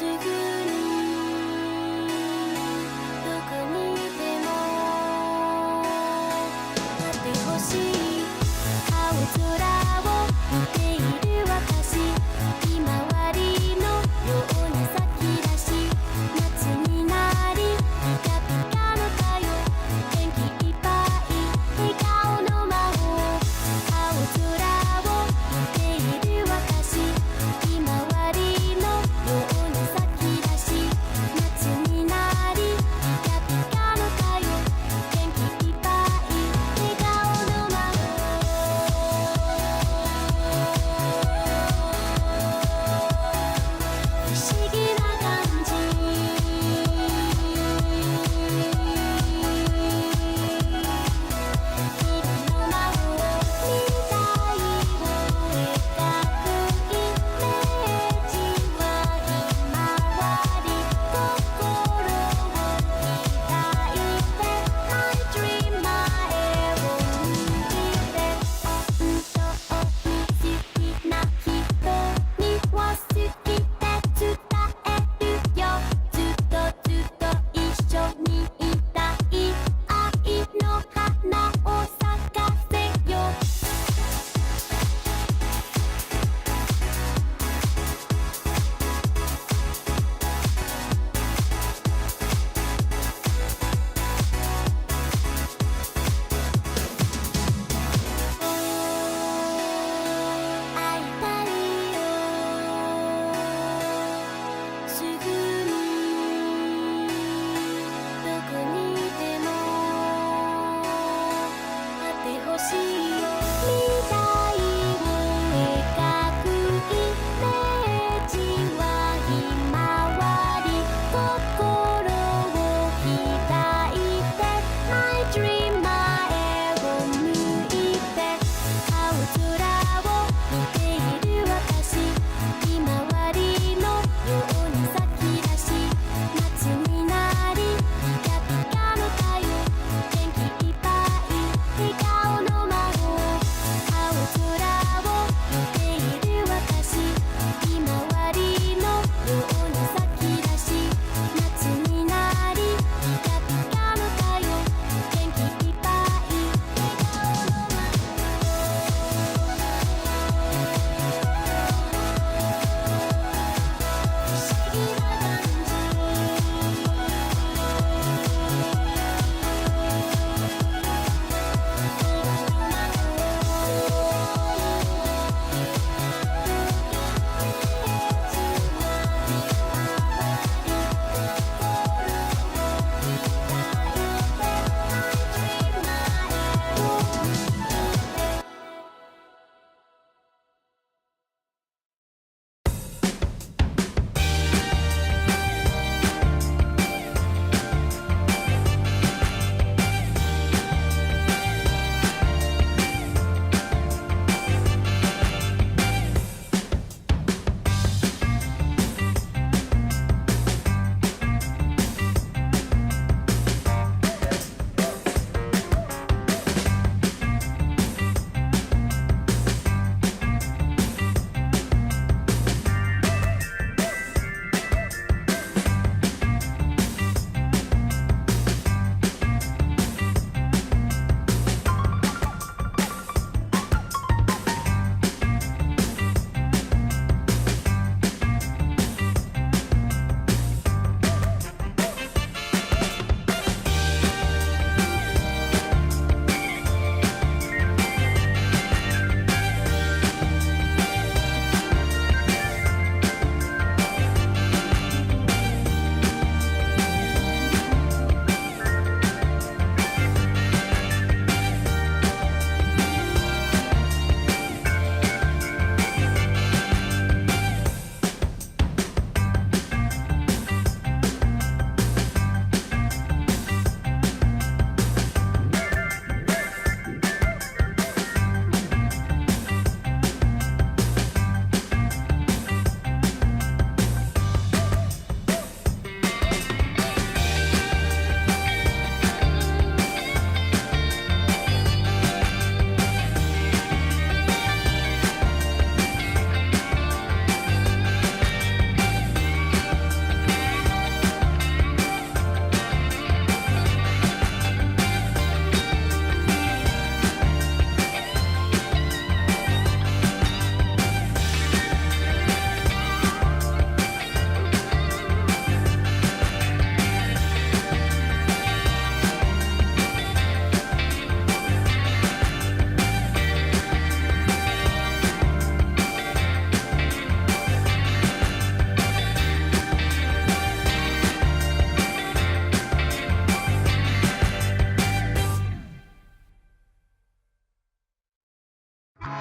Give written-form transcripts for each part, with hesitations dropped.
ぐにどこにいても待ってほしい青空を見ている私ひまわりのような咲き出し夏になりピカピカの太陽元気いっぱい笑顔の魔法青空を見ている私ひまわりのような咲き出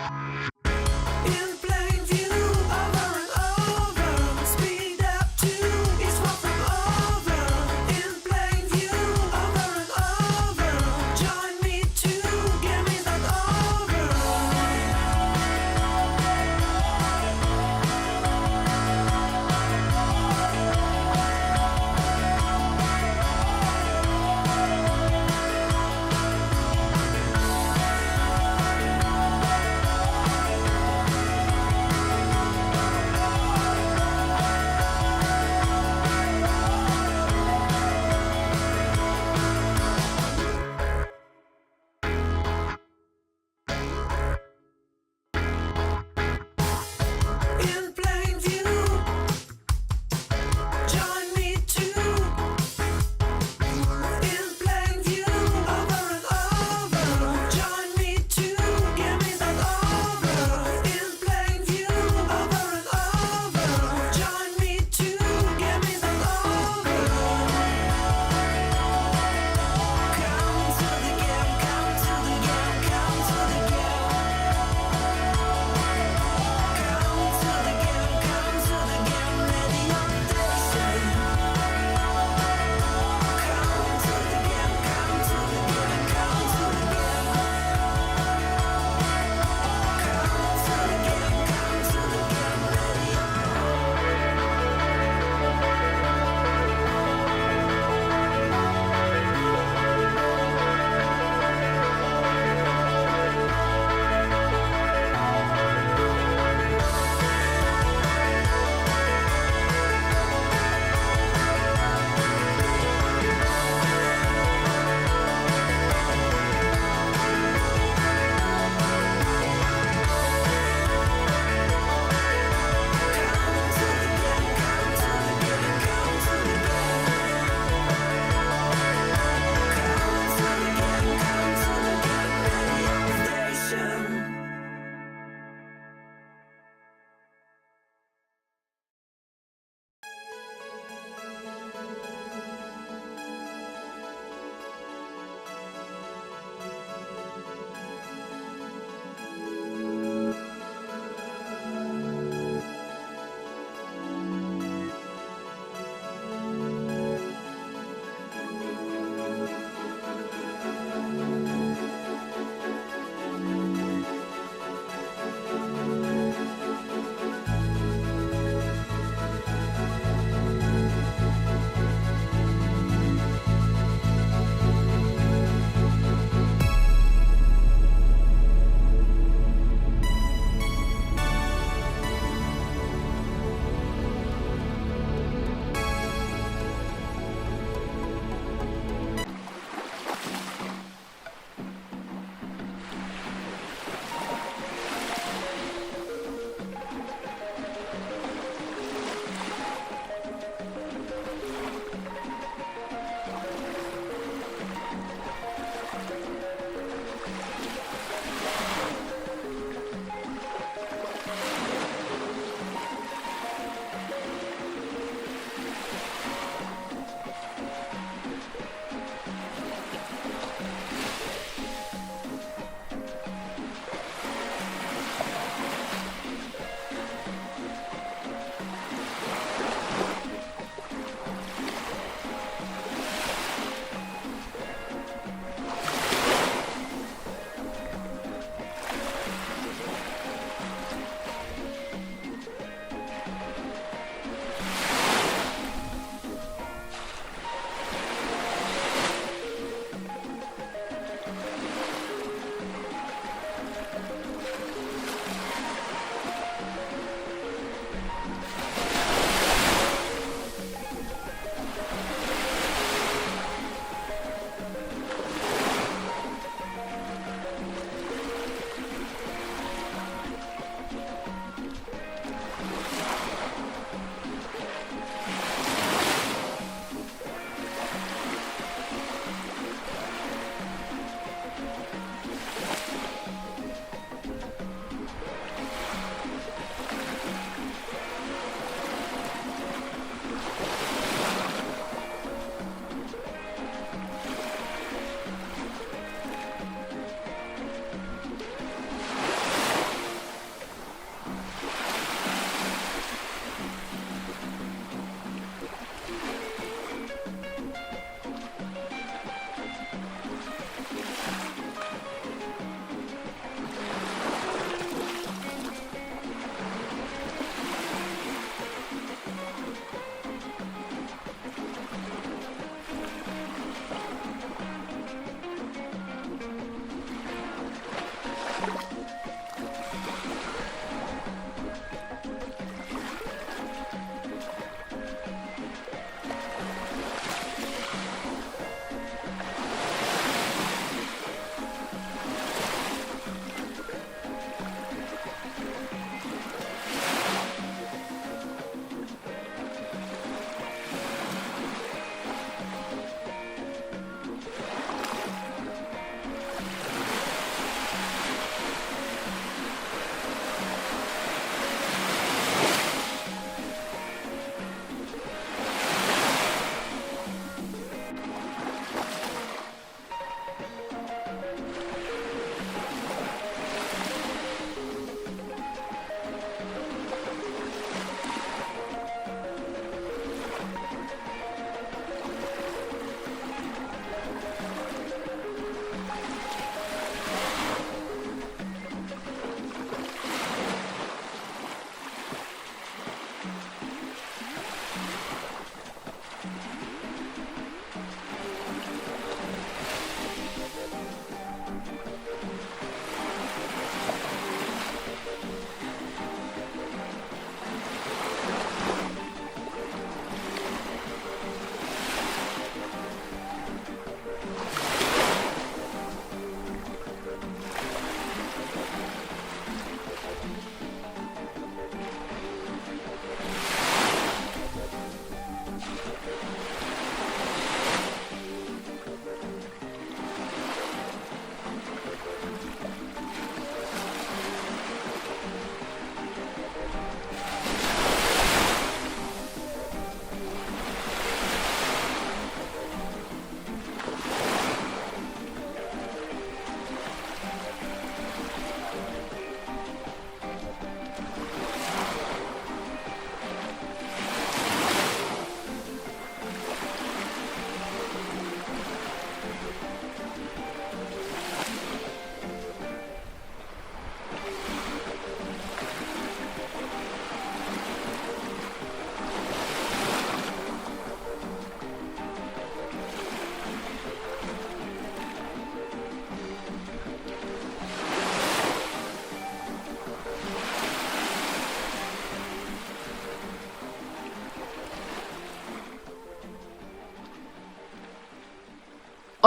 In plain view, over and over. Speed up to it's far from over. In plain view, over and over. Join me to game is not over.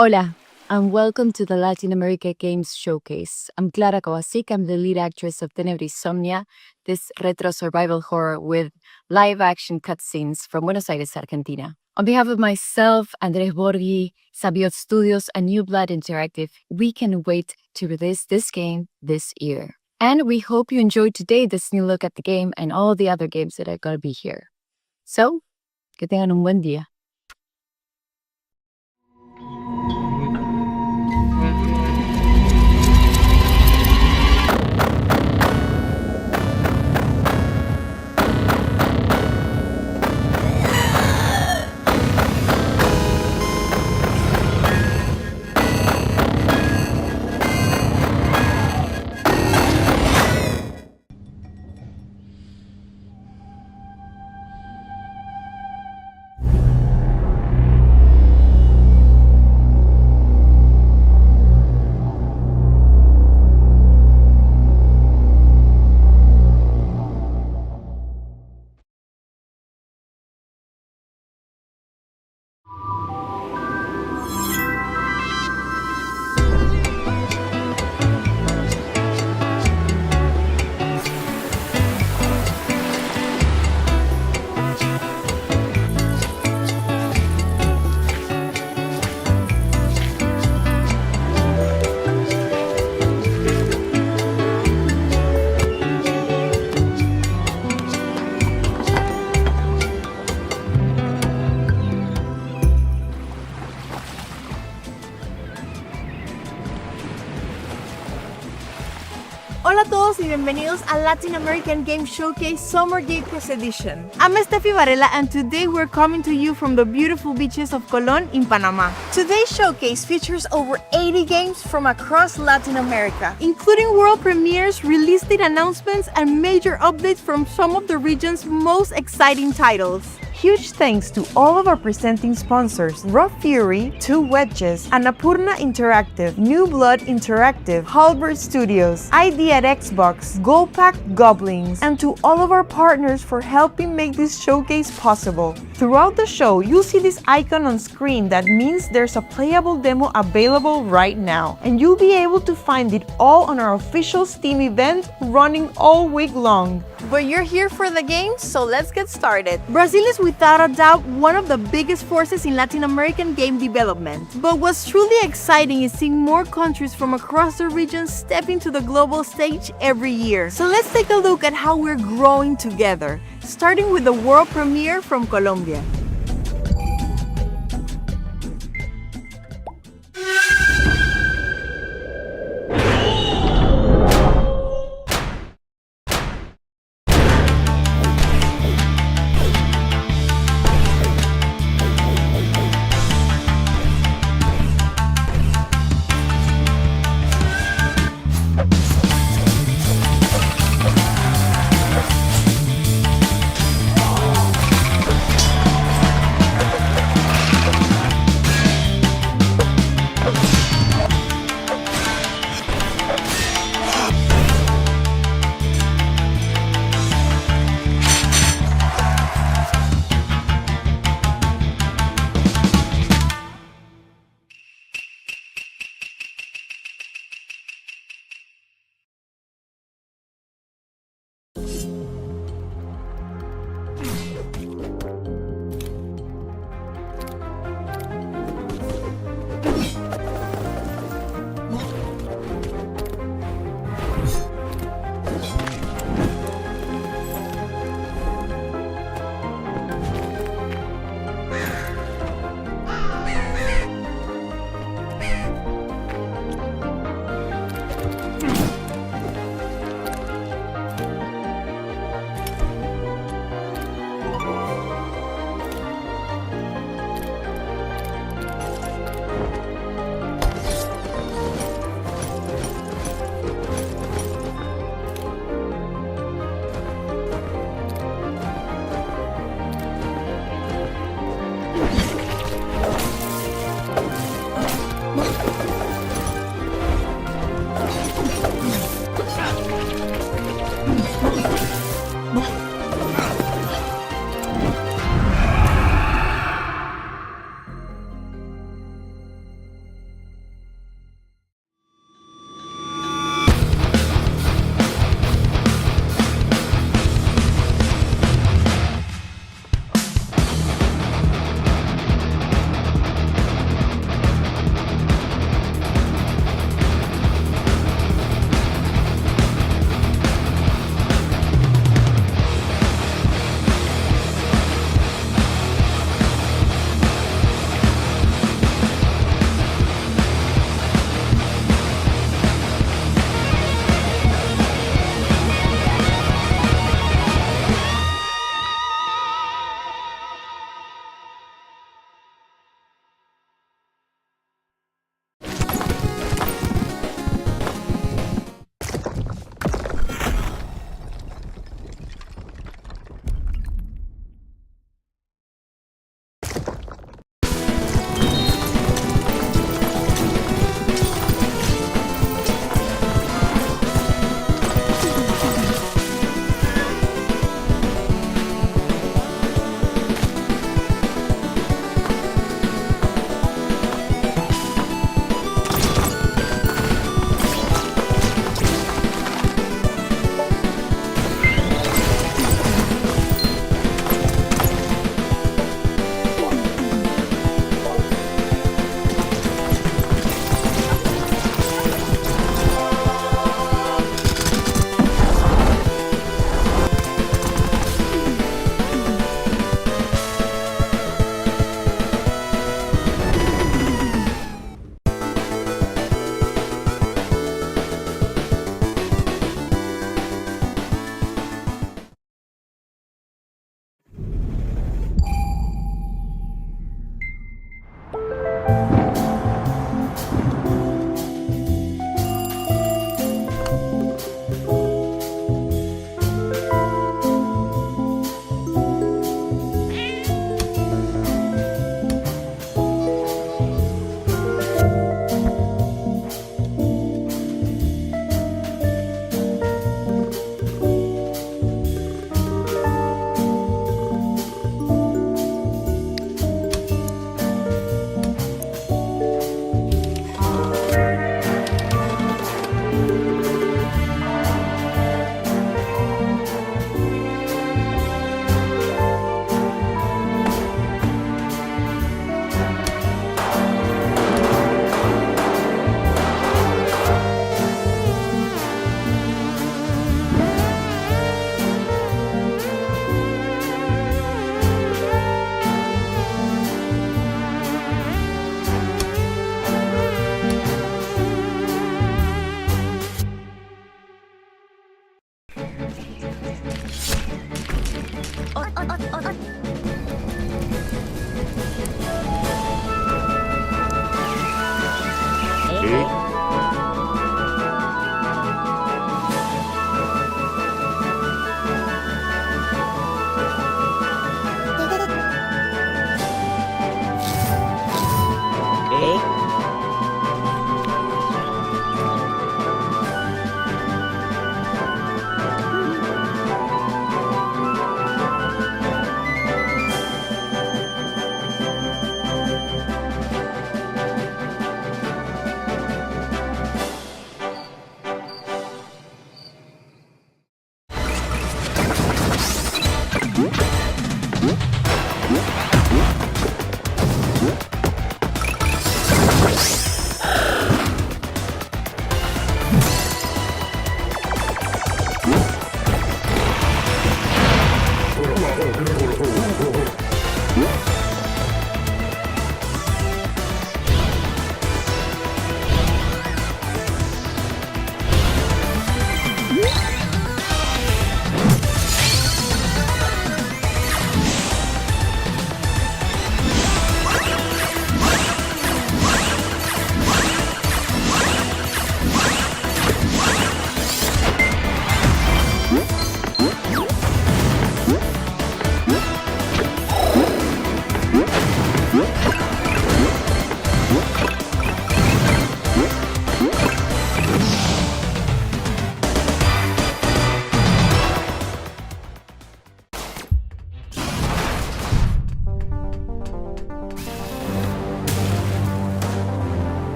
Hola, and welcome to the Latin America Games Showcase. I'm Clara Kovacic. I'm the lead actress of Tenebris Somnia, this retro survival horror with live-action cutscenes from Buenos Aires, Argentina. On behalf of myself, Andres Borghi, Sabiot Studios, and New Blood Interactive, we can wait to release this game this year. And we hope you enjoyed today this new look at the game and all the other games that are going to be here. So, que tengan un buen día. Hola a todos y bienvenidos a Latin American Game Showcase Summer Game Pass Edition. I'm Steffi Varela and today we're coming to you from the beautiful beaches of Colón in Panama. Today's showcase features over 80 games from across Latin America, including world premieres, release date announcements, and major updates from some of the region's most exciting titles. Huge thanks to all of our presenting sponsors, Raw Fury, Two Wedges, Annapurna Interactive, New Blood Interactive, Halbert Studios, ID at Xbox, Goldpack Goblins, and to all of our partners for helping make this showcase possible. Throughout the show, you'll see this icon on screen that means there's a playable demo available right now, and you'll be able to find it all on our official Steam event running all week long. But you're here for the game, so let's get started. Brazil is without a doubt one of the biggest forces in Latin American game development. But what's truly exciting is seeing more countries from across the region stepping to the global stage every year. So let's take a look at how we're growing together, starting with the world premiere from Colombia.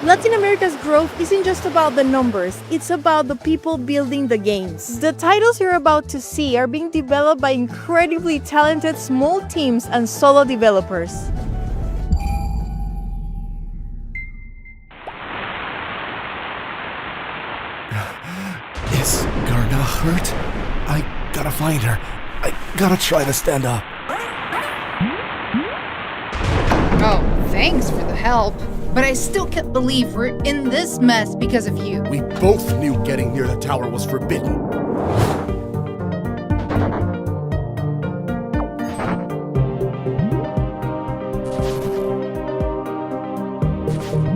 Latin America's growth isn't just about the numbers, it's about the people building the games. The titles you're about to see are being developed by incredibly talented small teams and solo developers. Is Garna hurt? I gotta find her. I gotta try to stand up. Oh, thanks for the help. But I still can't believe we're in this mess because of you. We both knew getting near the tower was forbidden.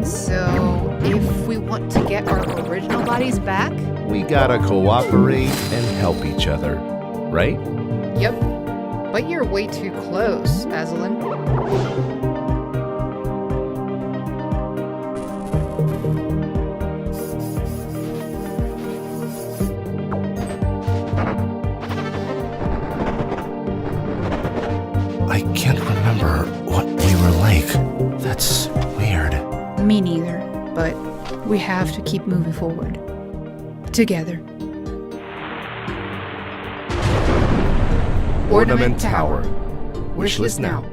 So, If we want to get our original bodies back? We gotta cooperate and help each other, right? Yep. But you're way too close, Aslan. I can't remember what we were like. That's weird. Me neither, but we have to keep moving forward. Together. Ornament Tower. Wishlist now.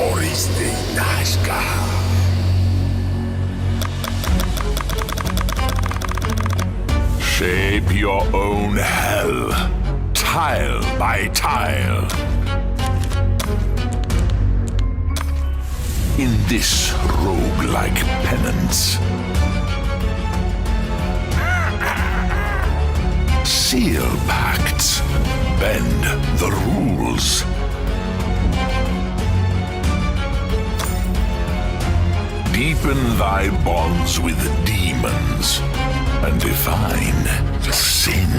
Oriste Nazca. Shape your own hell, tile by tile. In this roguelike penance, seal pacts, bend the rules. Deepen thy bonds with demons and define sin.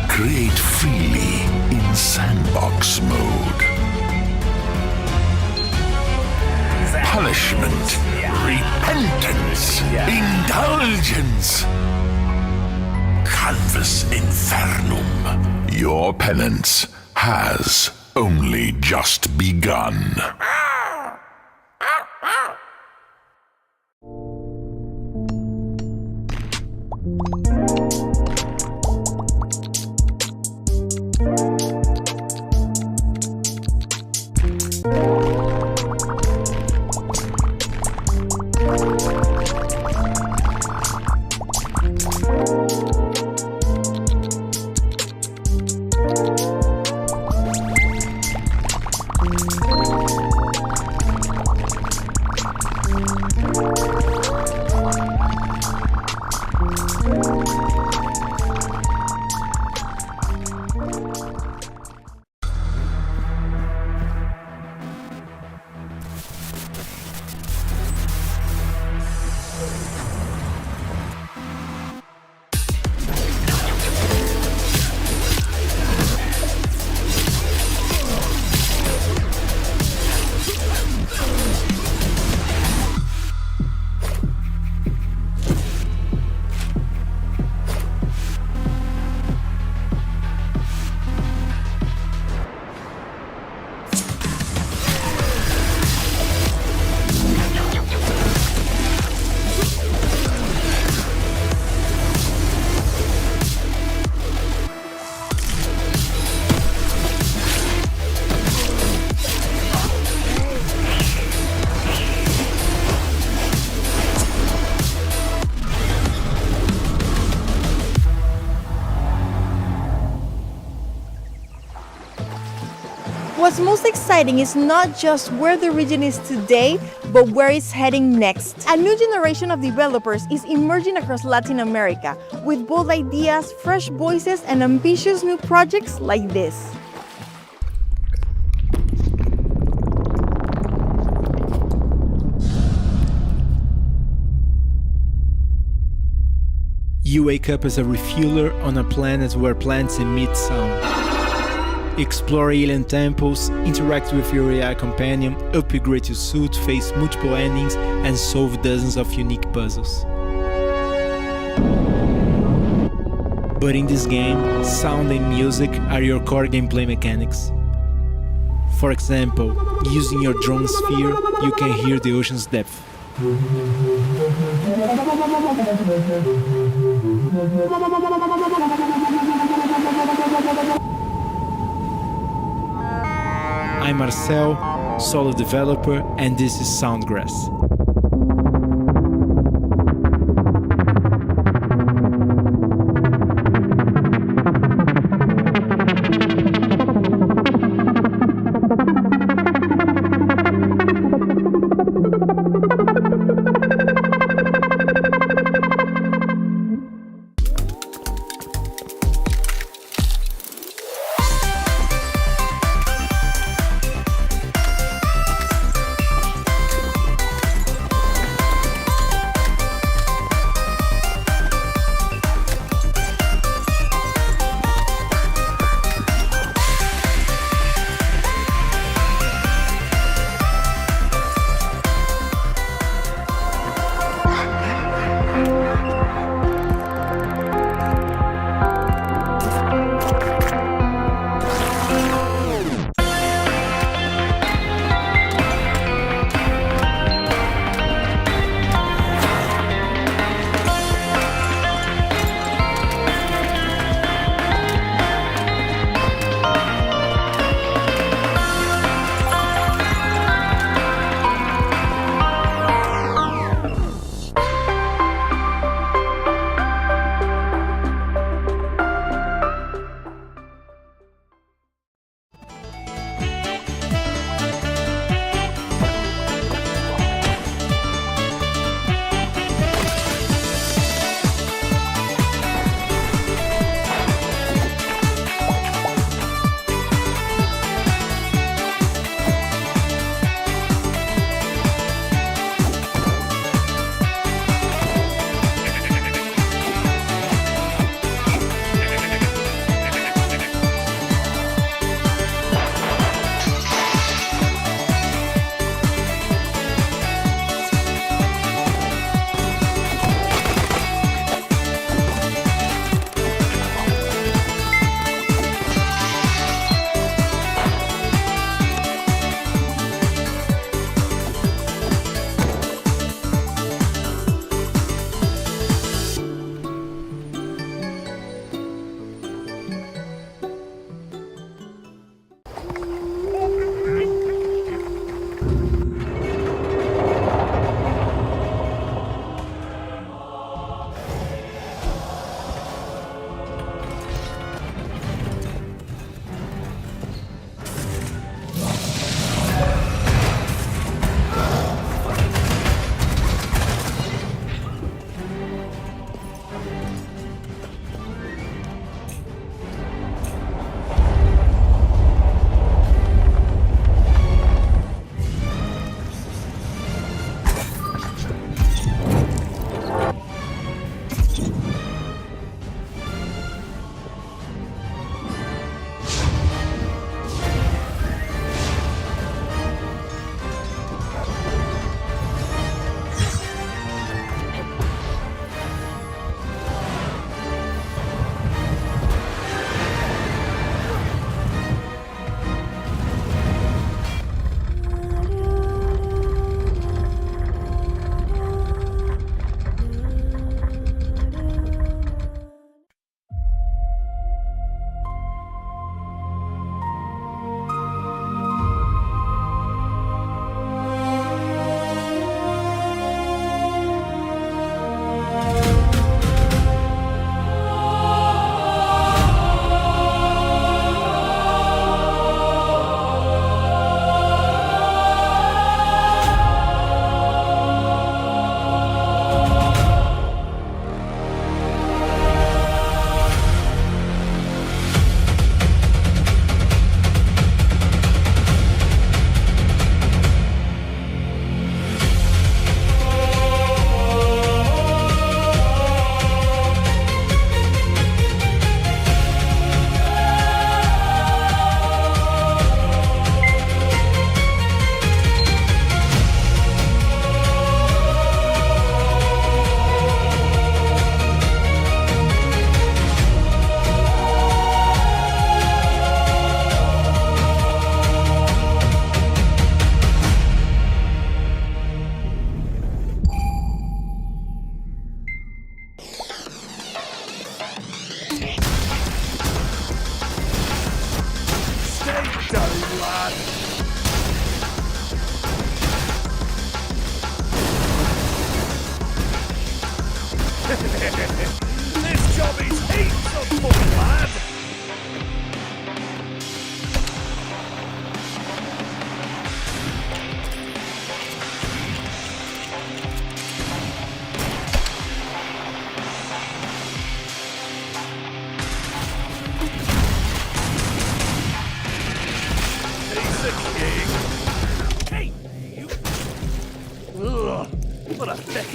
Create freely in sandbox mode. Punishment, repentance, indulgence. Canvas infernum. Your penance has only just begun. What's most exciting is not just where the region is today, but where it's heading next. A new generation of developers is emerging across Latin America with bold ideas, fresh voices, and ambitious new projects like this. You wake up as a refueler on a planet where plants emit sound. Explore alien temples, interact with your AI companion, upgrade your suit, face multiple endings, and solve dozens of unique puzzles. But in this game, sound and music are your core gameplay mechanics. For example, using your drone sphere, you can hear the ocean's depth. I'm Marcel, solo developer, and this is Soundgrass.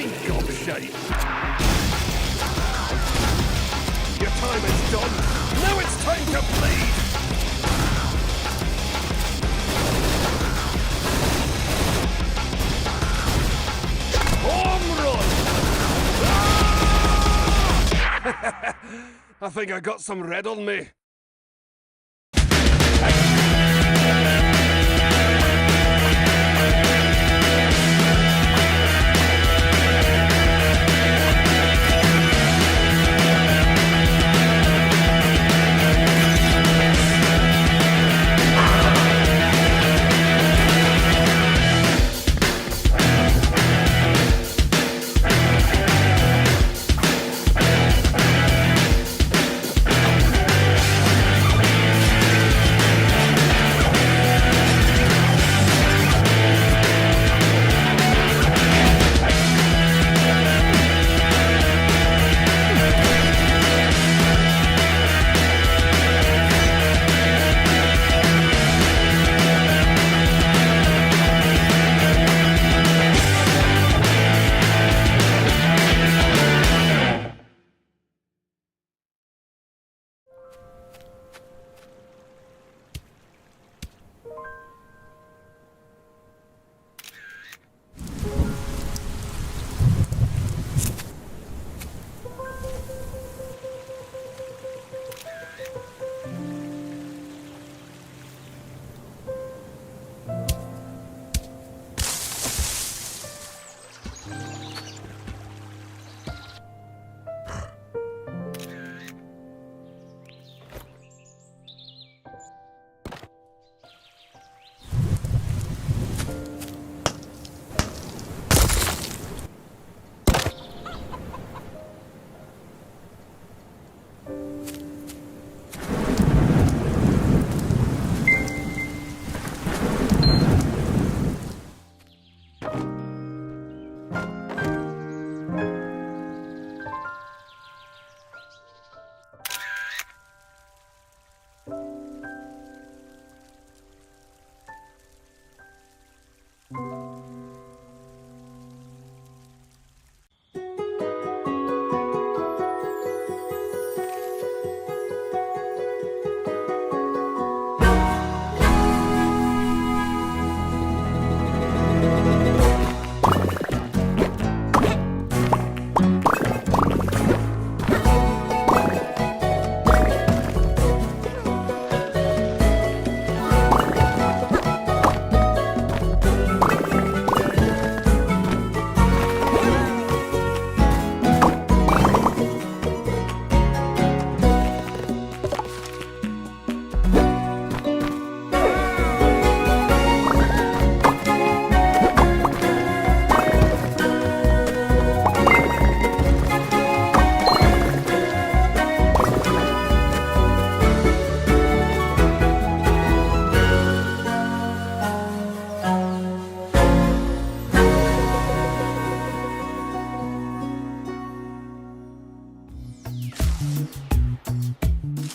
fucking gobshite! Your time is done! Now it's time to bleed! Home run! Ah! I think I got some red on me.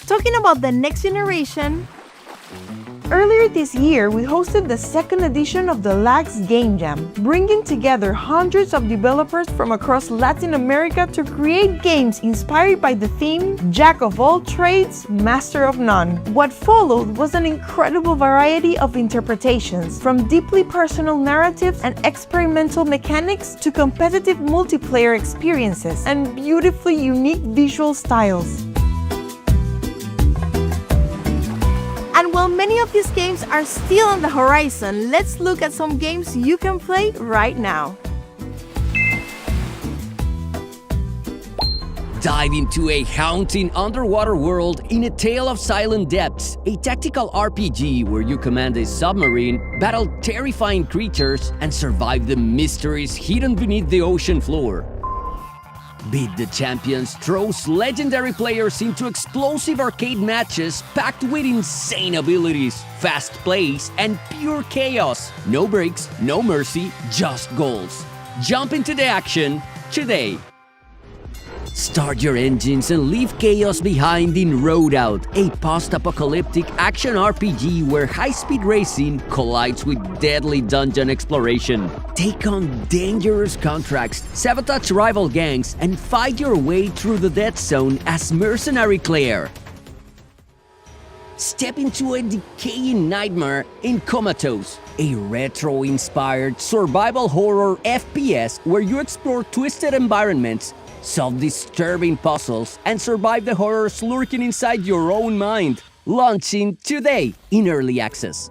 Talking about the next generation, earlier this year we hosted the second edition of the LAX Game Jam, bringing together hundreds of developers from across Latin America to create games inspired by the theme Jack of all trades, master of none. What followed was an incredible variety of interpretations, from deeply personal narratives and experimental mechanics to competitive multiplayer experiences and beautifully unique visual styles. And while many of these games are still on the horizon, let's look at some games you can play right now. Dive into a haunting underwater world in A Tale of Silent Depths, a tactical RPG where you command a submarine, battle terrifying creatures, and survive the mysteries hidden beneath the ocean floor. Beat the Champions throws legendary players into explosive arcade matches packed with insane abilities, fast plays, and pure chaos. No breaks, no mercy, just goals. Jump into the action today. Start your engines and leave chaos behind in Roadout, a post-apocalyptic action RPG where high-speed racing collides with deadly dungeon exploration. Take on dangerous contracts, sabotage rival gangs, and fight your way through the dead zone as Mercenary Claire. Step into a decaying nightmare in Comatose, a retro-inspired survival horror FPS where you explore twisted environments, solve disturbing puzzles, and survive the horrors lurking inside your own mind. Launching today in early access.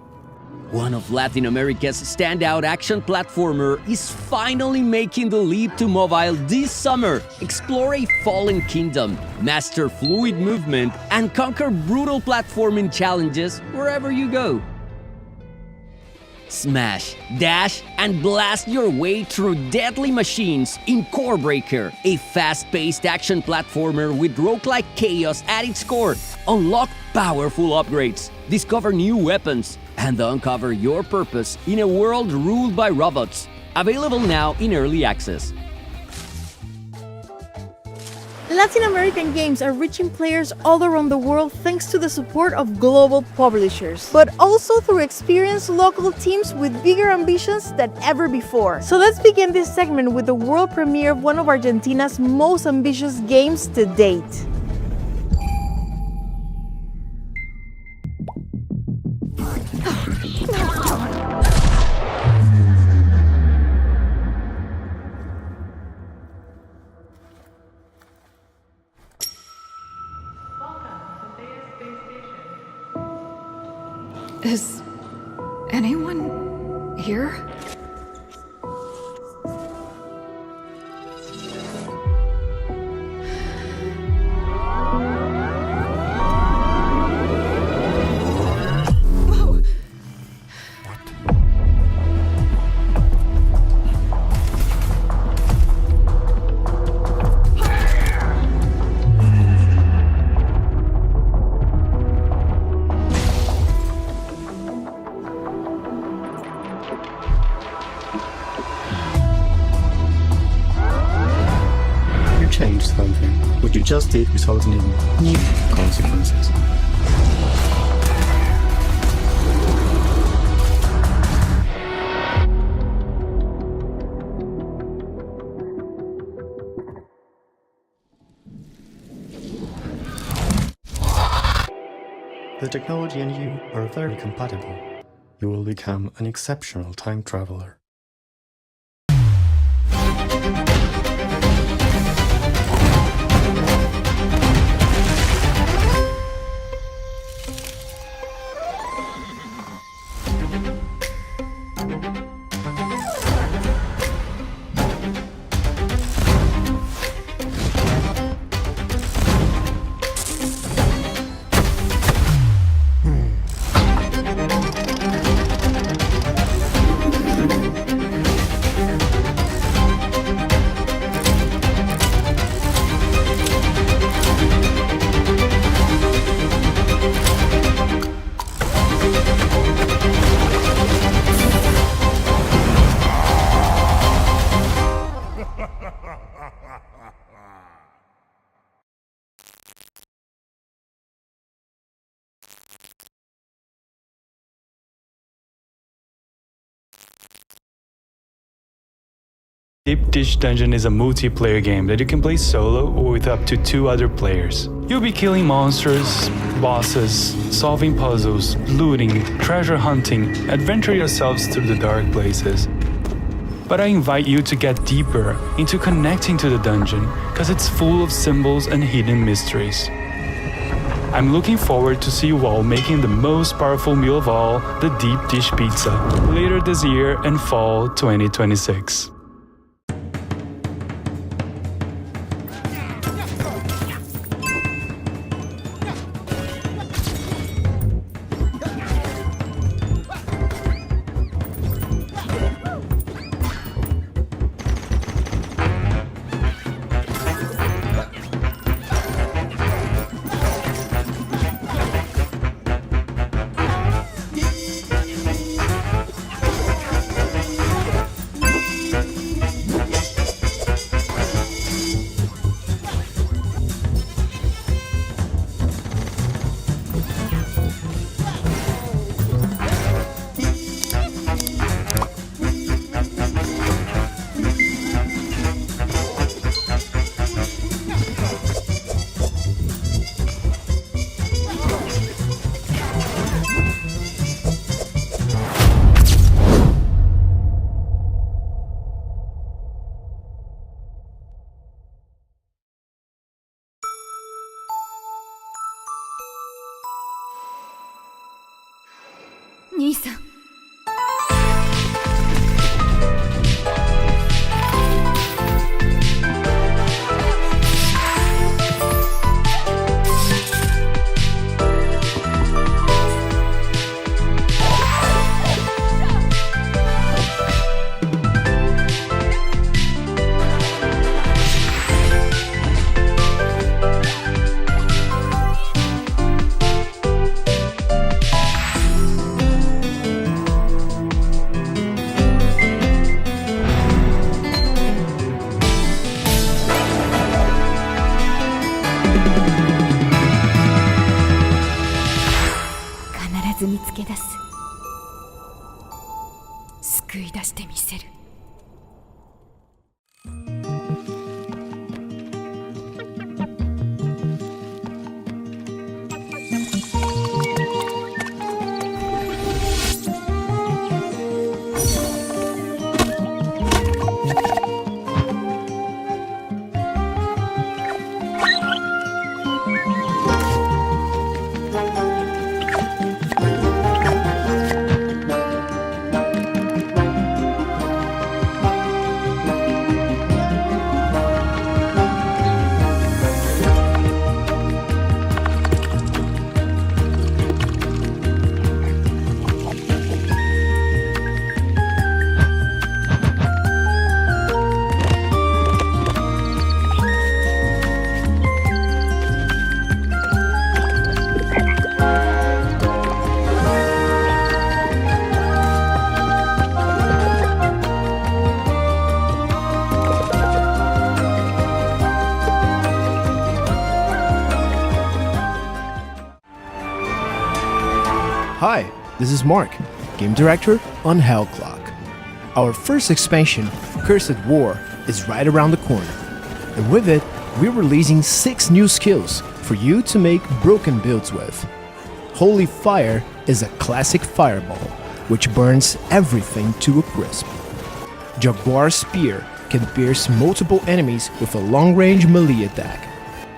One of Latin America's standout action platformer is finally making the leap to mobile this summer. Explore a fallen kingdom, master fluid movement, and conquer brutal platforming challenges wherever you go. Smash, dash, and blast your way through deadly machines in Corebreaker, a fast-paced action platformer with roguelike chaos at its core. Unlock powerful upgrades, discover new weapons, and uncover your purpose in a world ruled by robots. Available now in early access. Latin American games are reaching players all around the world thanks to the support of global publishers, but also through experienced local teams with bigger ambitions than ever before. So let's begin this segment with the world premiere of one of Argentina's most ambitious games to date. Is anyone here? Change something. What you just did resulted in new consequences. The technology and you are very compatible. You will become an exceptional time traveler. Deep Dish Dungeon is a multiplayer game that you can play solo or with up to 2 other players. You'll be killing monsters, bosses, solving puzzles, looting, treasure hunting, adventure yourselves through the dark places. But I invite you to get deeper into connecting to the dungeon, because it's full of symbols and hidden mysteries. I'm looking forward to see you all making the most powerful meal of all, the Deep Dish Pizza, later this year and fall 2026. 救い出してみせる。Hi, this is Mark, Game Director on Hell Clock. Our first expansion, Cursed War, is right around the corner. And with it, we're releasing 6 new skills for you to make broken builds with. Holy Fire is a classic fireball, which burns everything to a crisp. Jaguar Spear can pierce multiple enemies with a long-range melee attack.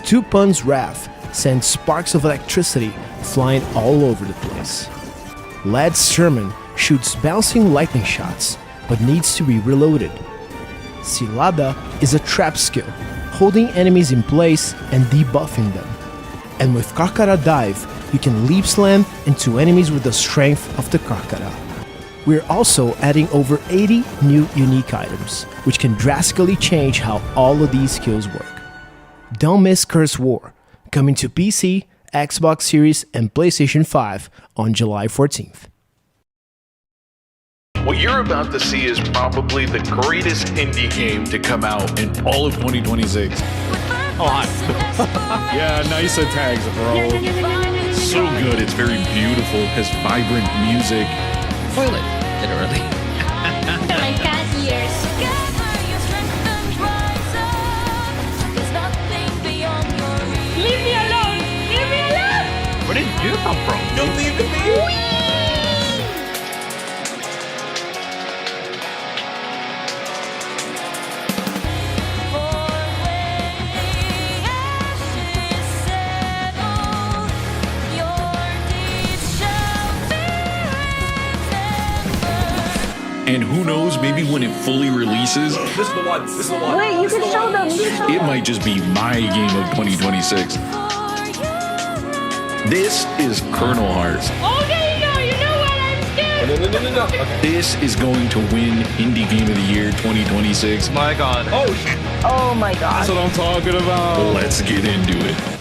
Tupun's Wrath sends sparks of electricity flying all over the place. Lad's Sermon shoots bouncing lightning shots, but needs to be reloaded. Cilada is a trap skill, holding enemies in place and debuffing them. And with Carcara Dive, you can leap slam into enemies with the strength of the Carcara. We're also adding over 80 new unique items, which can drastically change how all of these skills work. Don't miss Curse War, coming to PC, Xbox Series, and PlayStation 5 on July 14th. What you're about to see is probably the greatest indie game to come out in all of 2026. Oh, hi. Yeah, nice tags, bro. So good, it's very beautiful, has vibrant music. Toilet, literally. My cat ears. Leave me alone! Leave me alone! Where did you come from? Don't leave me. And who knows, maybe when it fully releases, This is the one. This is the one. Wait, you can show them. it might just be my game of 2026. This is Kernel Hearts. Okay, you know what? I'm scared. No. Okay. This is going to win Indie Game of the Year 2026. My god. Oh shit. Oh my god. That's what I'm talking about. Let's get into it.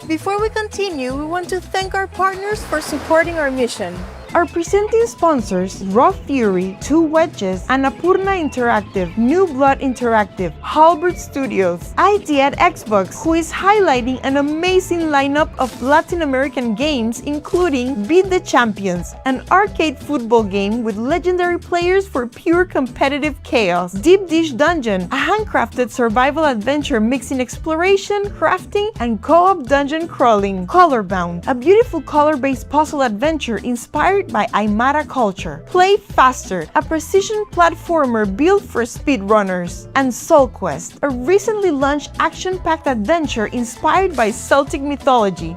Before we continue, we want to thank our partners for supporting our mission. Our presenting sponsors, Raw Fury, Two Wedges, Annapurna Interactive, New Blood Interactive, Halbert Studios, ID at Xbox, who is highlighting an amazing lineup of Latin American games including Beat the Champions, an arcade football game with legendary players for pure competitive chaos, Deep Dish Dungeon, a handcrafted survival adventure mixing exploration, crafting, and co-op dungeon crawling, Colorbound, a beautiful color-based puzzle adventure inspired by Aymara culture, Play Faster, a precision platformer built for speedrunners, and Soul Quest, a recently launched action-packed adventure inspired by Celtic mythology,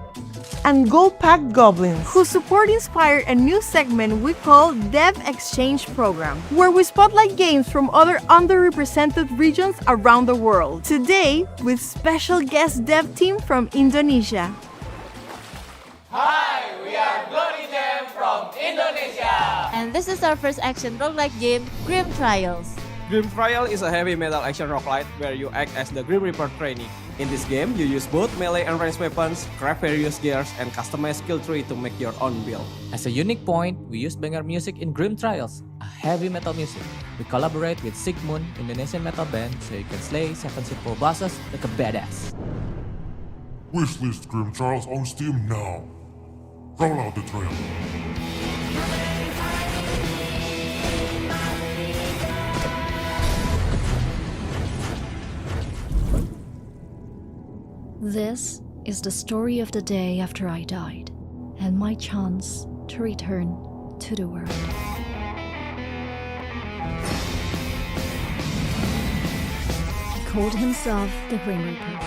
and Gold Pack Goblins, whose support inspired a new segment we call Dev Exchange Program, where we spotlight games from other underrepresented regions around the world. Today, with special guest dev team from Indonesia. Hi, we are Bloody Jam from Indonesia. And this is our first action roguelike game, GameTrailers. Grim Trial is a heavy metal action roguelite where you act as the Grim Reaper trainee. In this game, you use both melee and ranged weapons, craft various gears, and customize skill tree to make your own build. As a unique point, we use banger music in Grim Trials, a heavy metal music. We collaborate with Sigmund, Indonesian metal band, so you can slay 7 simple bosses like a badass. Wishlist Grim Trials on Steam now. Roll out the trailer. This is the story of the day after I died, and my chance to return to the world. He called himself the Grim Reaper.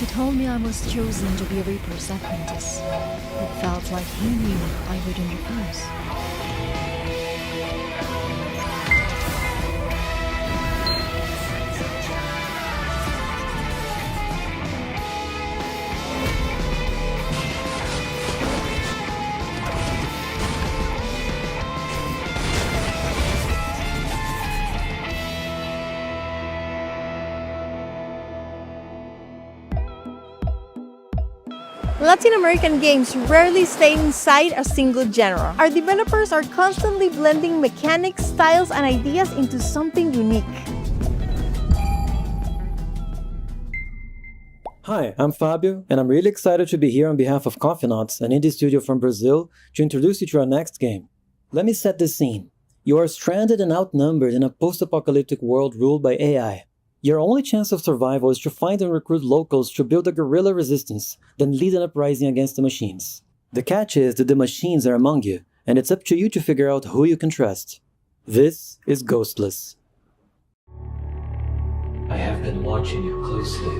He told me I was chosen to be a Reaper's apprentice. It felt like he knew I wouldn't refuse. Latin American games rarely stay inside a single genre. Our developers are constantly blending mechanics, styles, and ideas into something unique. Hi, I'm Fabio, and I'm really excited to be here on behalf of Coffeenauts, an indie studio from Brazil, to introduce you to our next game. Let me set the scene. You are stranded and outnumbered in a post-apocalyptic world ruled by AI. Your only chance of survival is to find and recruit locals to build a guerrilla resistance, then lead an uprising against the machines. The catch is that the machines are among you, and it's up to you to figure out who you can trust. This is Ghostless. I have been watching you closely.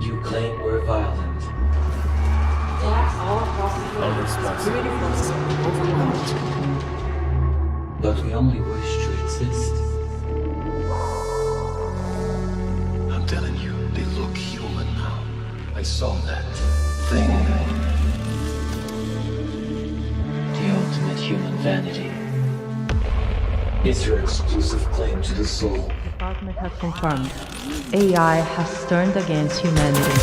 You claim we're violent. Our responsibility is overwhelmed. But we only wish to exist. I'm telling you, they look human now. I saw that thing. The ultimate human vanity is your exclusive claim to the soul. The department has confirmed AI has turned against humanity.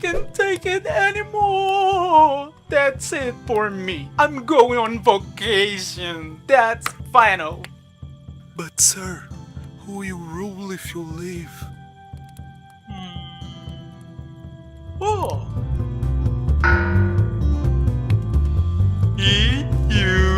can't take it anymore. That's it for me. I'm going on vacation. That's final. But sir, who will rule if you leave? Oh. Eat you.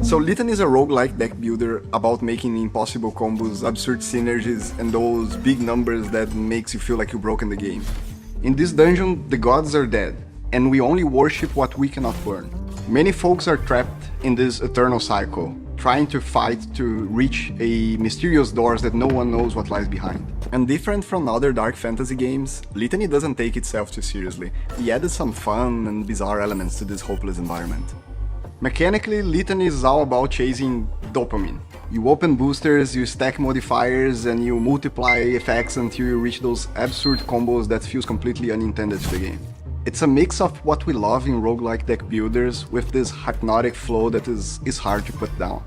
So Litany is a roguelike deck builder about making impossible combos, absurd synergies, and those big numbers that makes you feel like you broke in the game. In this dungeon, the gods are dead, and we only worship what we cannot burn. Many folks are trapped in this eternal cycle, trying to fight to reach a mysterious doors that no one knows what lies behind. And different from other dark fantasy games, Litany doesn't take itself too seriously. We added some fun and bizarre elements to this hopeless environment. Mechanically, Litany is all about chasing dopamine. You open boosters, you stack modifiers, and you multiply effects until you reach those absurd combos that feels completely unintended to the game. It's a mix of what we love in roguelike deck builders with this hypnotic flow that is hard to put down.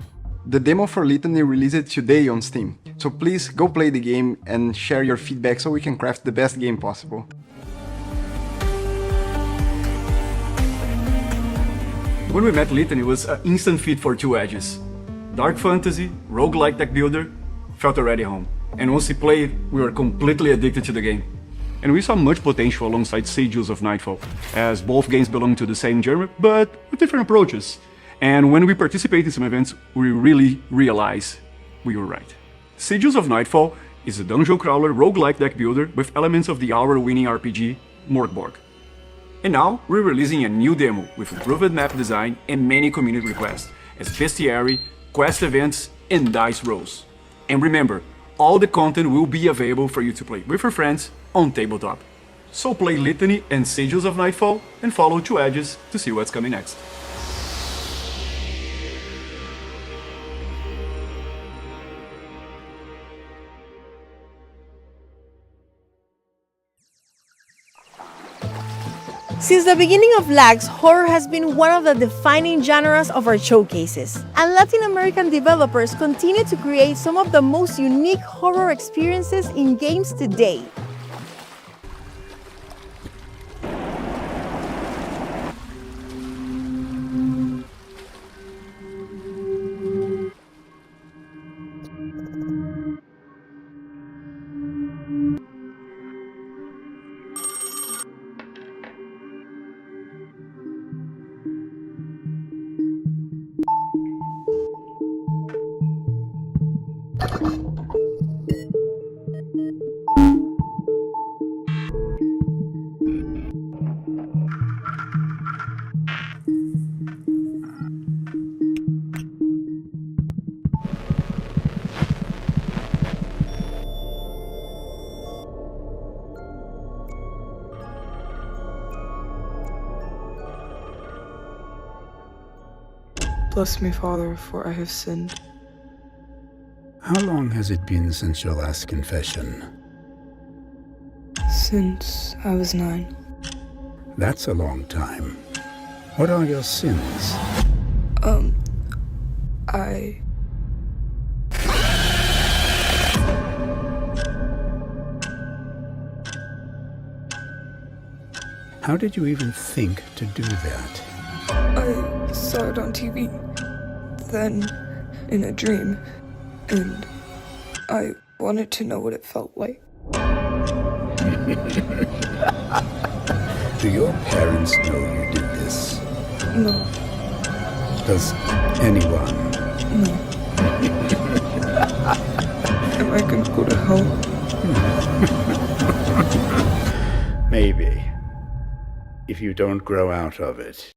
The demo for Litany released today on Steam, so please go play the game and share your feedback so we can craft the best game possible. When we met Litany, it was an instant fit for two edges. Dark fantasy, roguelike deck builder, felt already home. And once we played, we were completely addicted to the game. And we saw much potential alongside Sigils of Nightfall, as both games belong to the same genre, but with different approaches. And when we participate in some events, we really realize we were right. Sigils of Nightfall is a dungeon crawler roguelike deck builder with elements of the hour-winning RPG Morgborg. And now, we're releasing a new demo with improved map design and many community requests, as bestiary, quest events, and dice rolls. And remember, all the content will be available for you to play with your friends on tabletop. So play Litany and Sigils of Nightfall and follow Two Edges to see what's coming next. Since the beginning of LAGS, horror has been one of the defining genres of our showcases, and Latin American developers continue to create some of the most unique horror experiences in games today. Bless me, Father, for I have sinned. How long has it been since your last confession? Since I was 9. That's a long time. What are your sins? I... How did you even think to do that? I saw it on TV, then in a dream, and I wanted to know what it felt like. Do your parents know you did this? No. Does anyone? No. Am I I can go to hell. Maybe. If you don't grow out of it.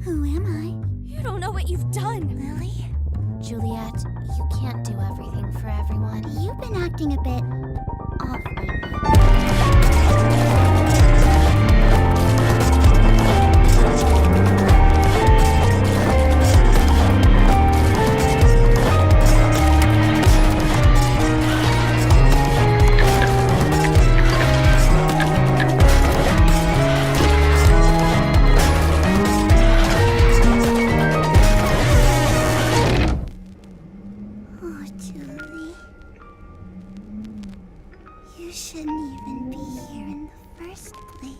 Who am I? You don't know what you've done, Lily. Juliet, you can't do everything for everyone. You've been acting a bit off lately. Oh, Julie. You shouldn't even be here in the first place.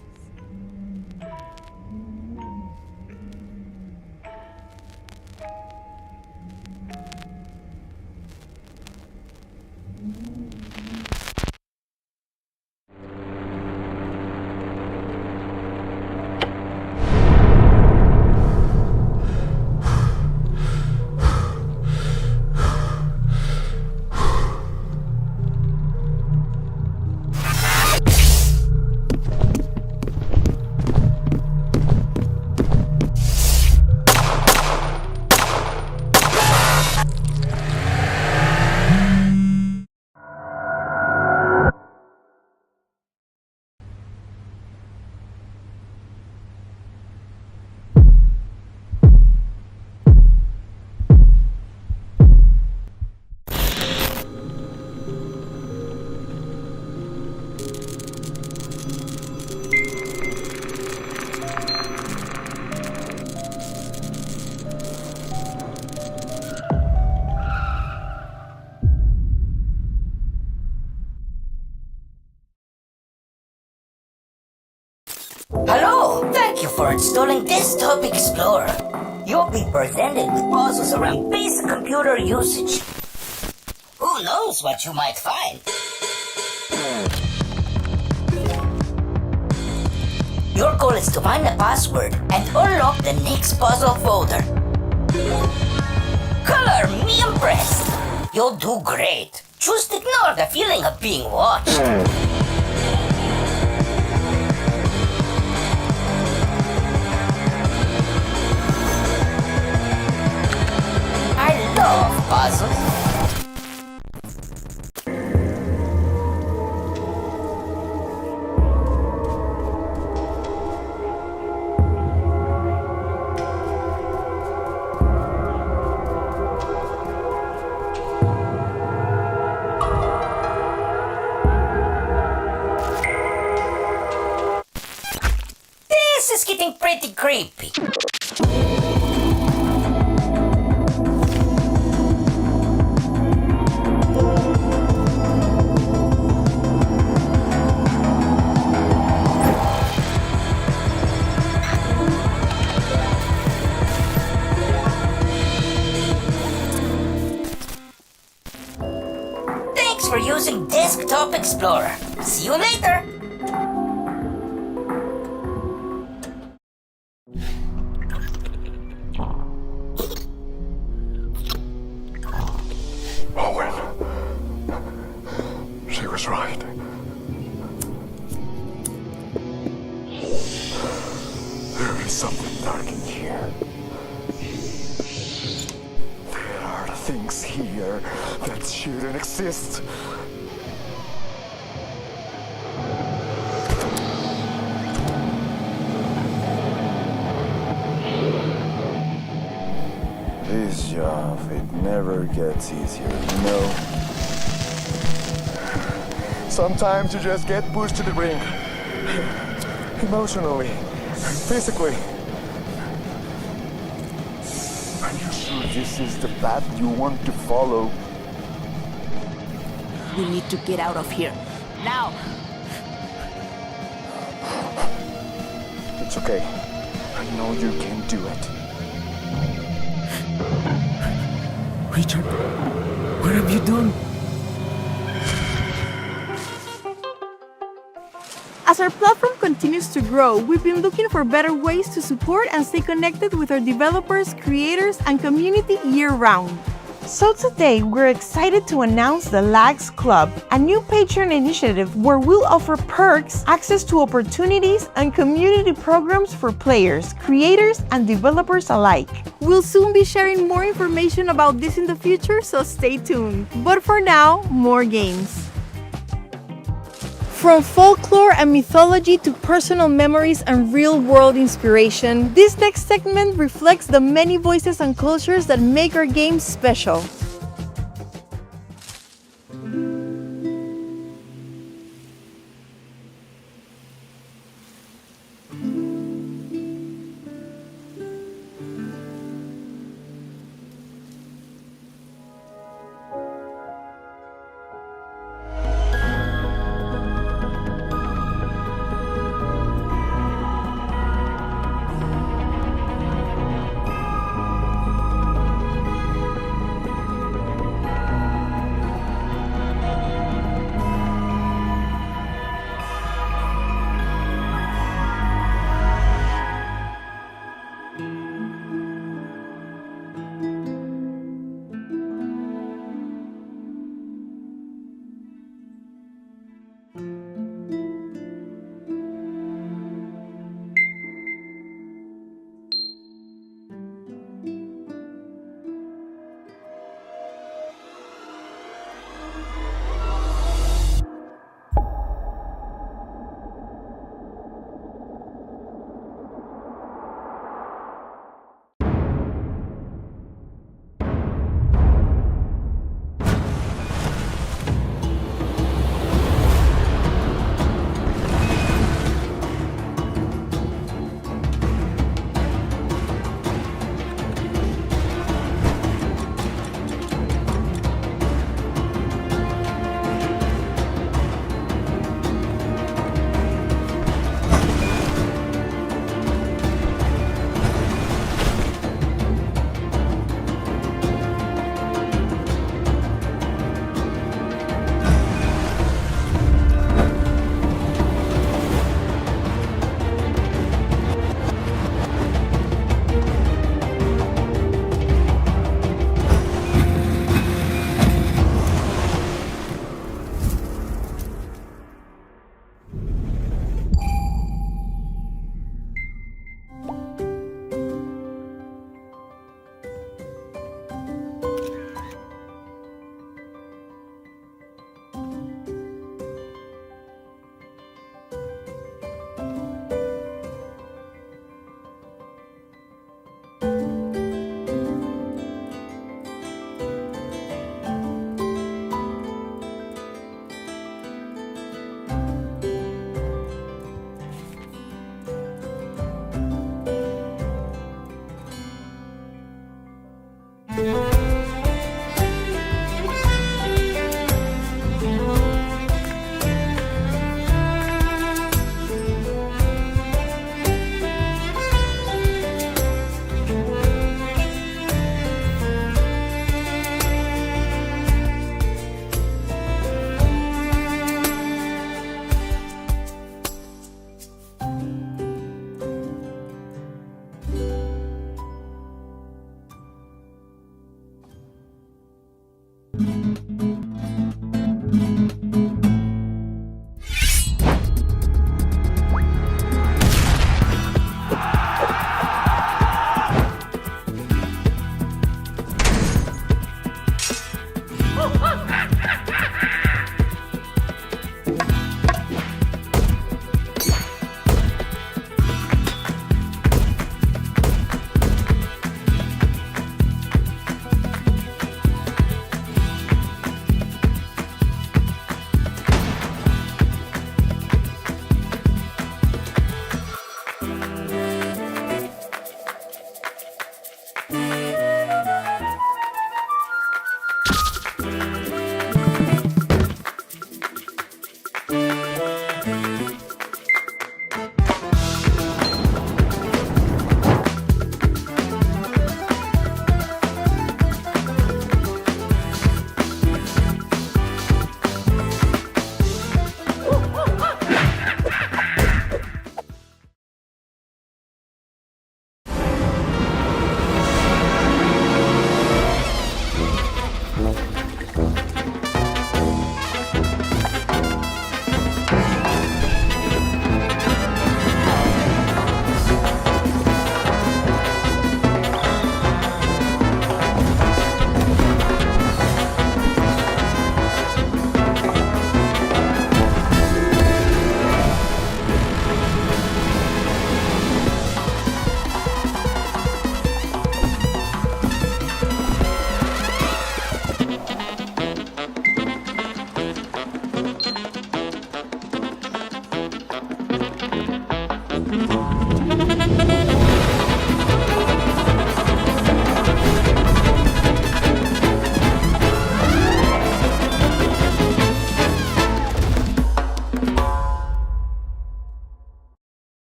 Hello! Thank you for installing Desktop Explorer. You'll be presented with puzzles around basic computer usage. Who knows what you might find? Your goal is to find the password and unlock the next puzzle folder. Color me impressed. You'll do great. Just ignore the feeling of being watched. I love puzzles. This is getting pretty creepy. Thanks for using Desktop Explorer. See you later. Owen. She was right. There is something dark in here. There are things here that shouldn't exist. This job, it never gets easier, you know? Sometimes you just get pushed to the brink. Emotionally, physically. Are you sure this is the path you want to follow? We need to get out of here. Now! It's okay. I know you can do it. Richard, what have you done? As our platform continues to grow, we've been looking for better ways to support and stay connected with our developers, creators, and community year-round. So today, we're excited to announce the Lags Club, a new Patreon initiative where we'll offer perks, access to opportunities, and community programs for players, creators, and developers alike. We'll soon be sharing more information about this in the future, so stay tuned. But for now, more games. From folklore and mythology to personal memories and real-world inspiration, this next segment reflects the many voices and cultures that make our games special.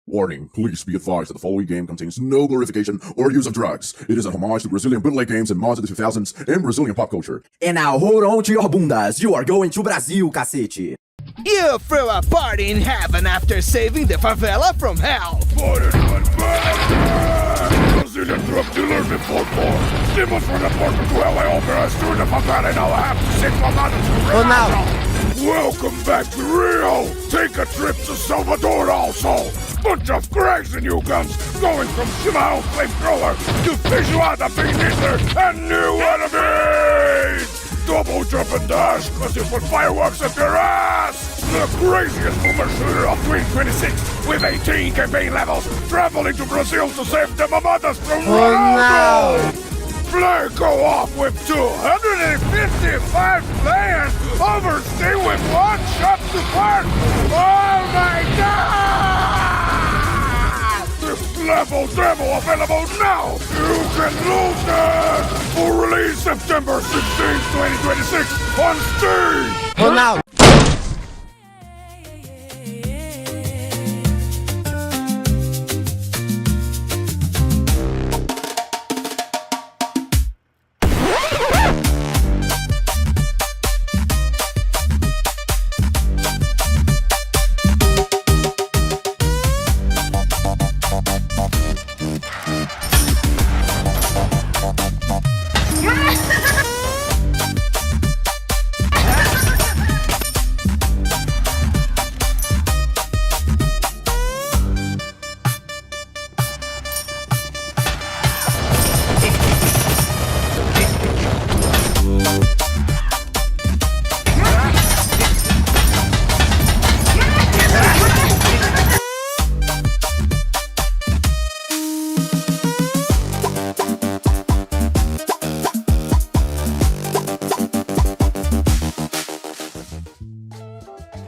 Warning, please be advised that the following game contains no glorification or use of drugs. It is a homage to Brazilian bootleg games and mods of the 2000s and Brazilian pop culture. And now hold on to your bundas, you are going to Brazil, cacete. You threw a party in heaven after saving the favela from hell. Brazilian drug dealers in full force. Demons from the portal to LA opera through the favela, and now I have to save my mother to Rio. Welcome back to Rio. Take a trip to Salvador also. Bunch of crazy new guns going from Shimao Flamethrower to Feijoada Bean Eater and new enemies. Double jump and dash, cause you put fireworks up your ass! The craziest boomer shooter of 2026 with 18 campaign levels, traveling to Brazil to save the mamadas from Ronaldo! Play co-op with 255 players, overstay with one shot support! Oh my god! This level demo available now! You can lose it! For release September 16, 2026 on Steam! Ronaldo!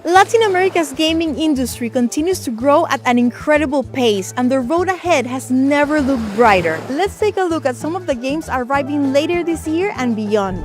Latin America's gaming industry continues to grow at an incredible pace, and the road ahead has never looked brighter. Let's take a look at some of the games arriving later this year and beyond.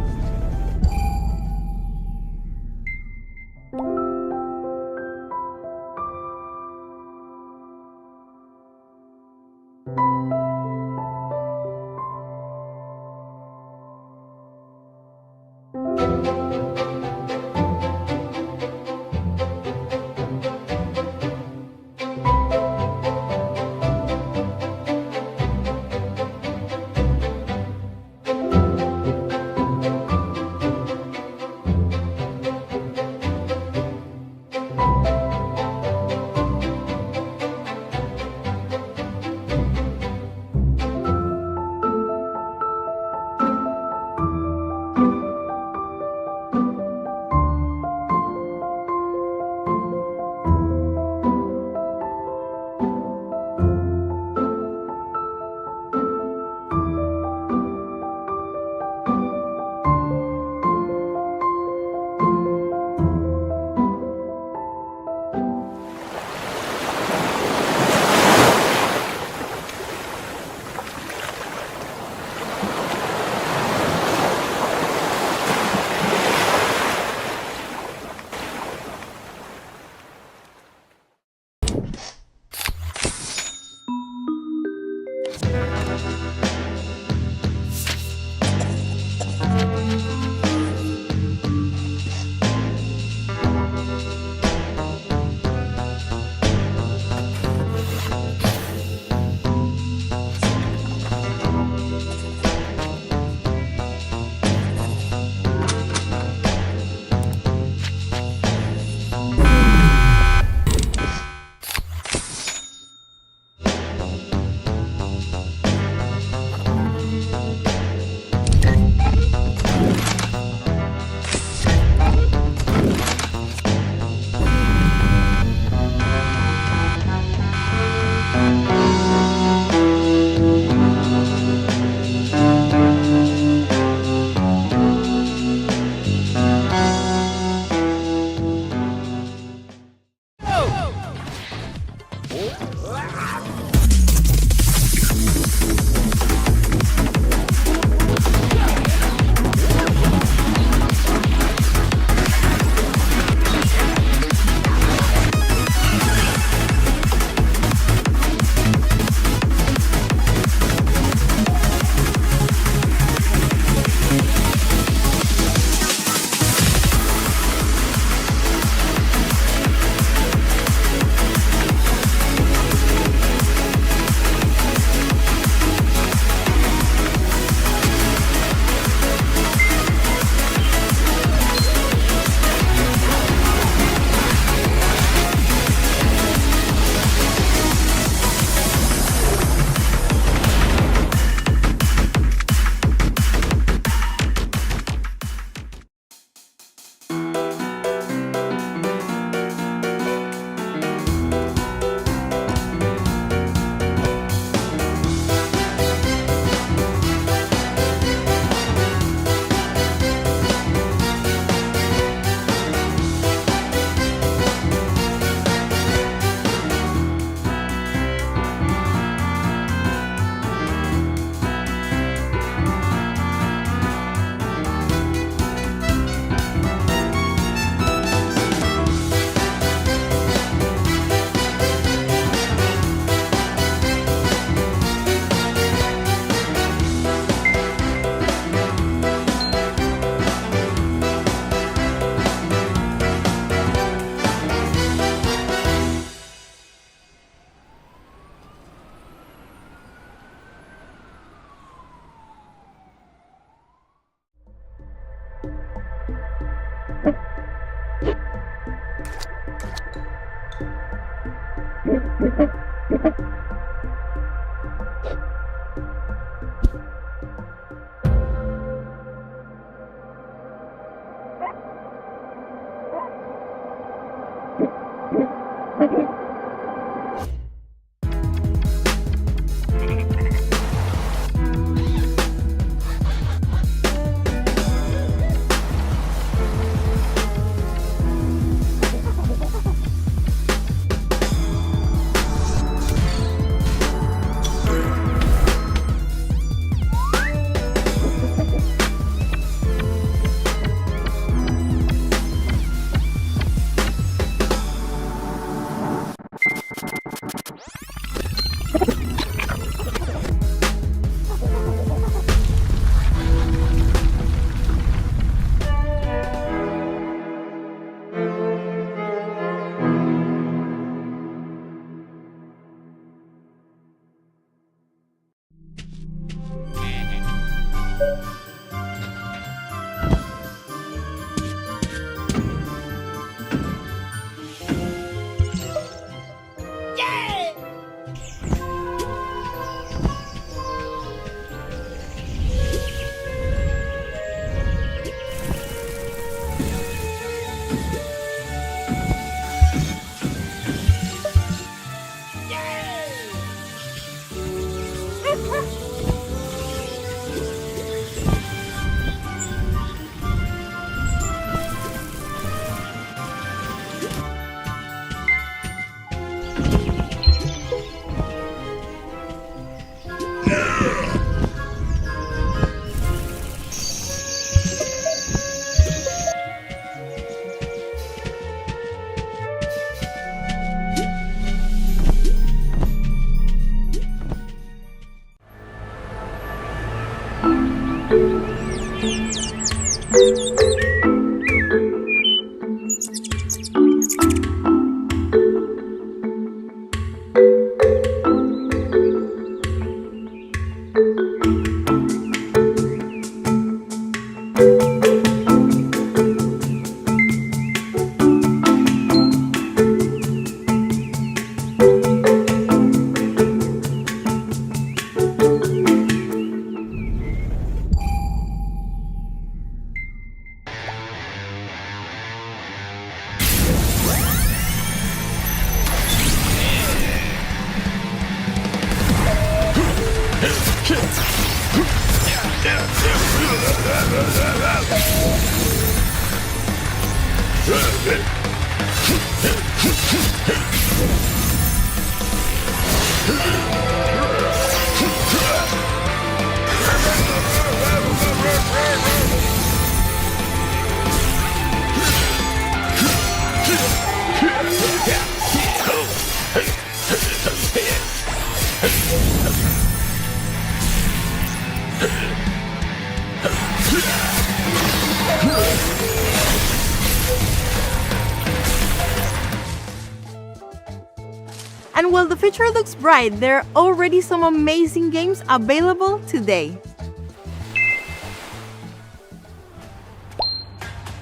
And while the future looks bright, there are already some amazing games available today.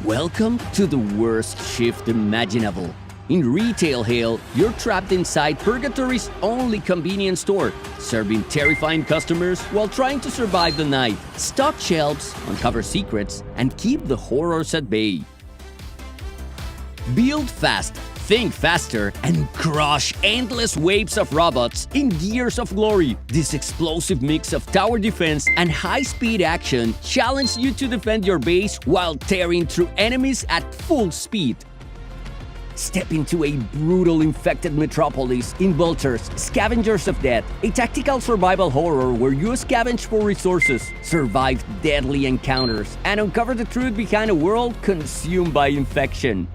Welcome to the worst shift imaginable. In retail hell, you're trapped inside Purgatory's only convenience store, serving terrifying customers while trying to survive the night, stock shelves, uncover secrets, and keep the horrors at bay. Build fast, think faster, and crush endless waves of robots in Gears of Glory. This explosive mix of tower defense and high-speed action challenges you to defend your base while tearing through enemies at full speed. Step into a brutal infected metropolis in Vultures, Scavengers of Death, a tactical survival horror where you scavenge for resources, survive deadly encounters, and uncover the truth behind a world consumed by infection.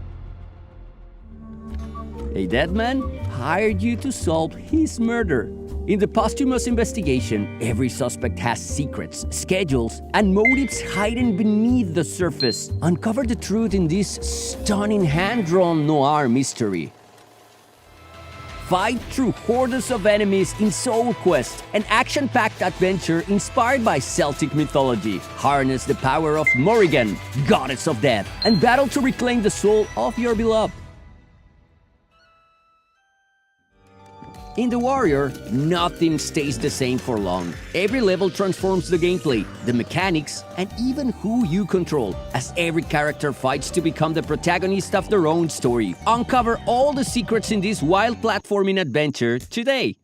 A dead man hired you to solve his murder. In the posthumous investigation, every suspect has secrets, schedules, and motives hidden beneath the surface. Uncover the truth in this stunning hand-drawn noir mystery. Fight through hordes of enemies in Soul Quest, an action-packed adventure inspired by Celtic mythology. Harness the power of Morrigan, goddess of death, and battle to reclaim the soul of your beloved. In The Warrior, nothing stays the same for long. Every level transforms the gameplay, the mechanics, and even who you control, as every character fights to become the protagonist of their own story. Uncover all the secrets in this wild platforming adventure today.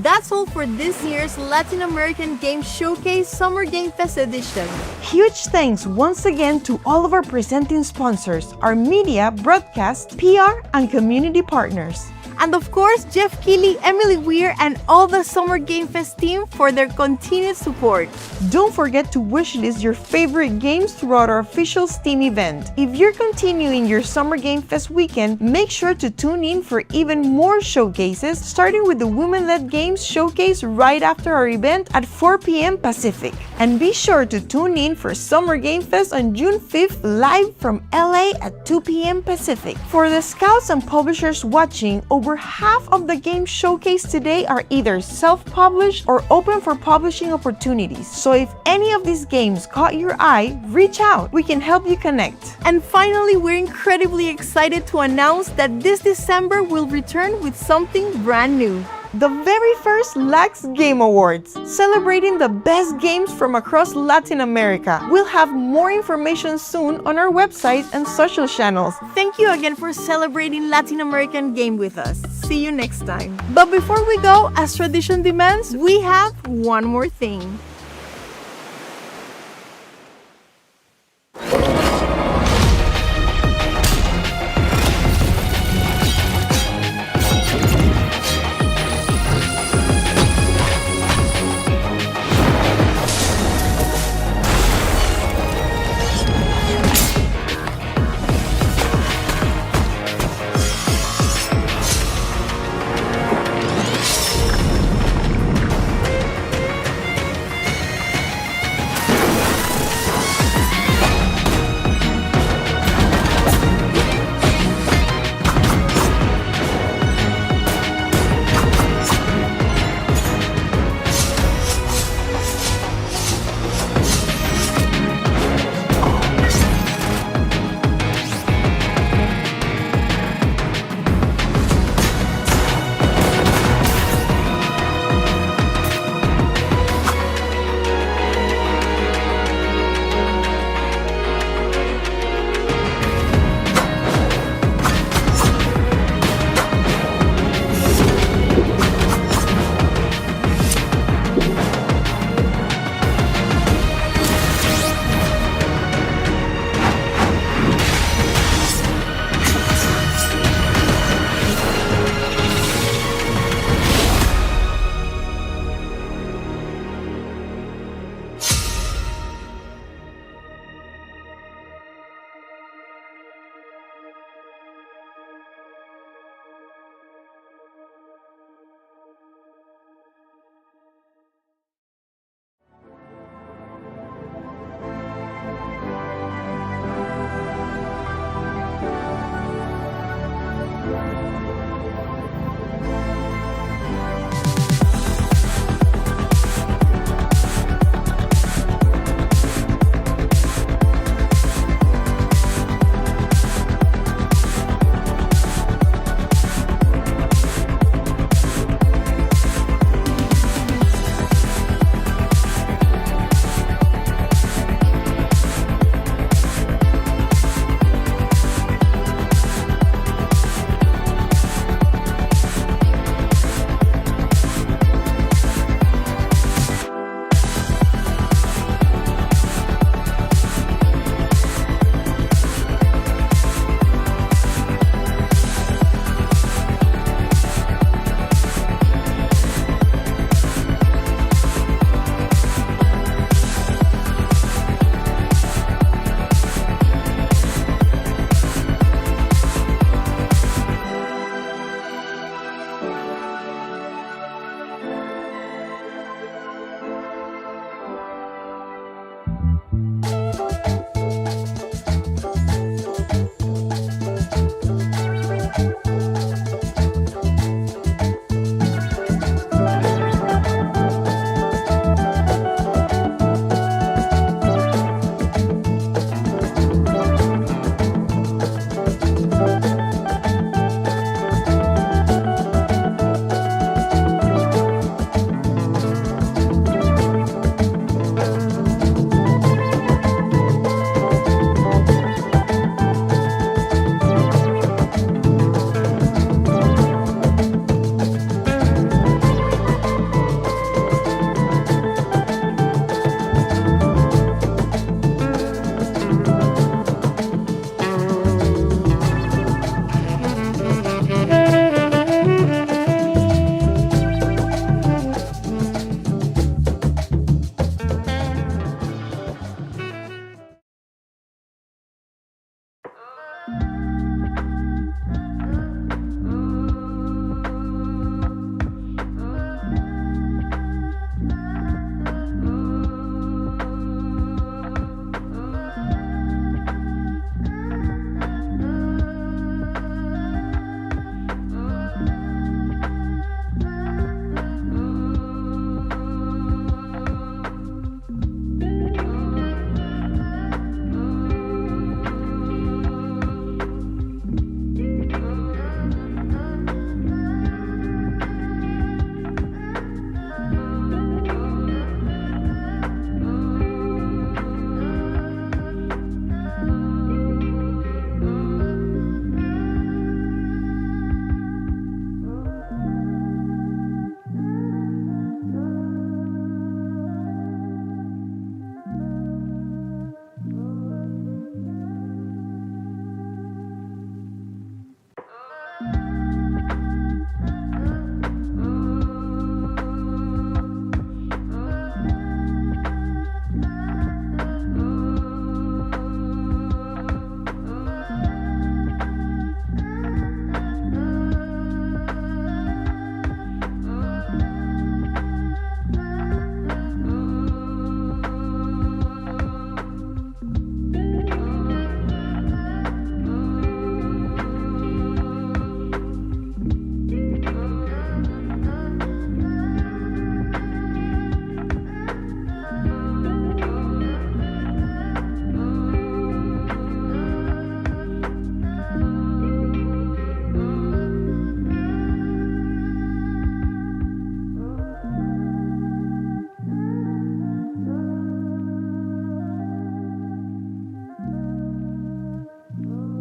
That's all for this year's Latin American Game Showcase Summer Game Fest edition. Huge thanks once again to all of our presenting sponsors, our media, broadcast, PR, and community partners. And of course, Jeff Keighley, Emily Weir, and all the Summer Game Fest team for their continued support. Don't forget to wishlist your favorite games throughout our official Steam event. If you're continuing your Summer Game Fest weekend, make sure to tune in for even more showcases, starting with the Women-Led Games Showcase right after our event at 4 p.m. Pacific. And be sure to tune in for Summer Game Fest on June 5th live from LA at 2 p.m. Pacific. For the scouts and publishers watching, over half of the games showcased today are either self-published or open for publishing opportunities. So if any of these games caught your eye, reach out. We can help you connect. And finally, we're incredibly excited to announce that this December we'll return with something brand new. The very first LAX Game Awards, celebrating the best games from across Latin America. We'll have more information soon on our website and social channels. Thank you again for celebrating Latin American Game with us. See you next time. But before we go, as tradition demands, we have one more thing.